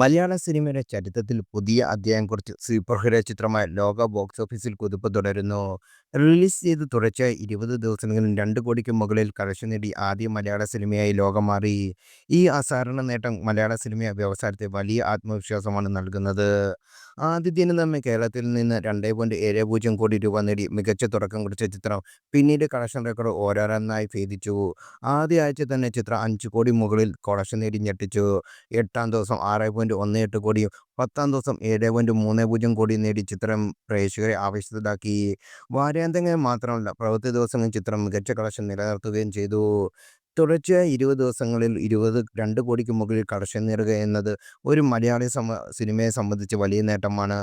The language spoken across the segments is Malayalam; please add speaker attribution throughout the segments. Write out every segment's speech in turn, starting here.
Speaker 1: മലയാള സിനിമയുടെ ചരിത്രത്തിൽ പുതിയ അധ്യായം കുറിച്ച് സൂപ്പർ ഹീറോ ചിത്രമായ ലോക ബോക്സ് ഓഫീസിൽ കുതിപ്പ് തുടരുന്നു. റിലീസ് ചെയ്ത് തുടർച്ചയായി 20 ദിവസങ്ങളിൽ 2 കോടിക്ക് മുകളിൽ കളക്ഷൻ നേടി ആദ്യ മലയാള സിനിമയായി ലോകം മാറി. ഈ അസാധാരണ നേട്ടം മലയാള സിനിമ വ്യവസായത്തെ വലിയ ആത്മവിശ്വാസമാണ് നൽകുന്നത്. ആദ്യ ദിനം തന്നെ കേരളത്തിൽ നിന്ന് 2.70 കോടി രൂപ നേടി മികച്ച തുടക്കം കുറിച്ച ചിത്രം പിന്നീട് കളക്ഷൻ റെക്കോർഡ് ഓരോന്നായി ഭേദിച്ചു. ആദ്യ ആഴ്ച തന്നെ ചിത്രം 5 കോടി മുകളിൽ കളക്ഷൻ നേടി ഞെട്ടിച്ചു. എട്ടാം ദിവസം 6.18 കോടിയും 10-ാം ദിവസം 7.30 കോടിയും നേടി ചിത്രം പ്രേക്ഷകരെ ആവേശത്തിലാക്കി. വാരാന്ത്യങ്ങളിൽ മാത്രമല്ല പ്രവൃത്തി ദിവസങ്ങളിൽ ചിത്രം മികച്ച കളക്ഷൻ നിലനിർത്തുകയും ചെയ്തു. തുടർച്ചയായ 20 ദിവസങ്ങളിൽ 2 കോടിക്ക് മുകളിൽ കളക്ഷൻ നേടുക എന്നത് ഒരു മലയാളി സിനിമയെ സംബന്ധിച്ച് വലിയ നേട്ടമാണ്.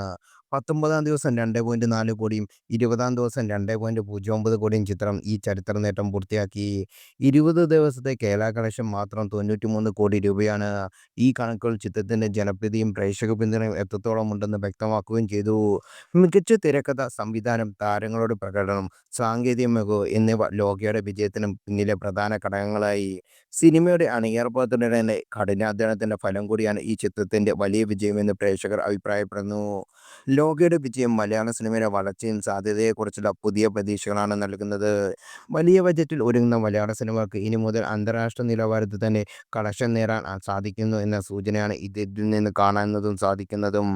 Speaker 1: 19-ാം ദിവസം 2.4 കോടിയും 20-ാം ദിവസം 2.09 കോടിയും ചിത്രം ഈ ചരിത്ര നേട്ടം പൂർത്തിയാക്കി. 20 ദിവസത്തെ കേരള കളക്ഷൻ മാത്രം 93 കോടി രൂപയാണ്. ഈ കണക്കുകൾ ചിത്രത്തിന്റെ ജനപ്രീതിയും പ്രേക്ഷക പിന്തുണയും എത്രത്തോളം ഉണ്ടെന്ന് വ്യക്തമാക്കുകയും ചെയ്തു. മികച്ച തിരക്കഥ, സംവിധാനം, താരങ്ങളുടെ പ്രകടനം, സാങ്കേതിക മികവ് എന്നിവ ലോകയുടെ വിജയത്തിന് പിന്നിലെ പ്രധാന ഘടകങ്ങളായി. സിനിമയുടെ അണിയറ പ്രവർത്തകരുടെ കഠിനാധ്വാനത്തിന്റെ ഫലം കൂടിയാണ് ഈ ചിത്രത്തിന്റെ വലിയ വിജയമെന്ന് പ്രേക്ഷകർ അഭിപ്രായപ്പെടുന്നു. ലോകയുടെ വിജയം മലയാള സിനിമയുടെ വളർച്ചയും സാധ്യതയെക്കുറിച്ചുള്ള പുതിയ പ്രതീക്ഷകളാണ് നൽകുന്നത്. വലിയ ബജറ്റിൽ ഒരുങ്ങുന്ന മലയാള സിനിമകൾക്ക് ഇനി മുതൽ അന്താരാഷ്ട്ര നിലവാരത്തിൽ തന്നെ കളക്ഷൻ നേടാൻ സാധിക്കുന്നു എന്ന സൂചനയാണ് ഇതിൽ നിന്ന് കാണുന്നതും സാധിക്കുന്നതും.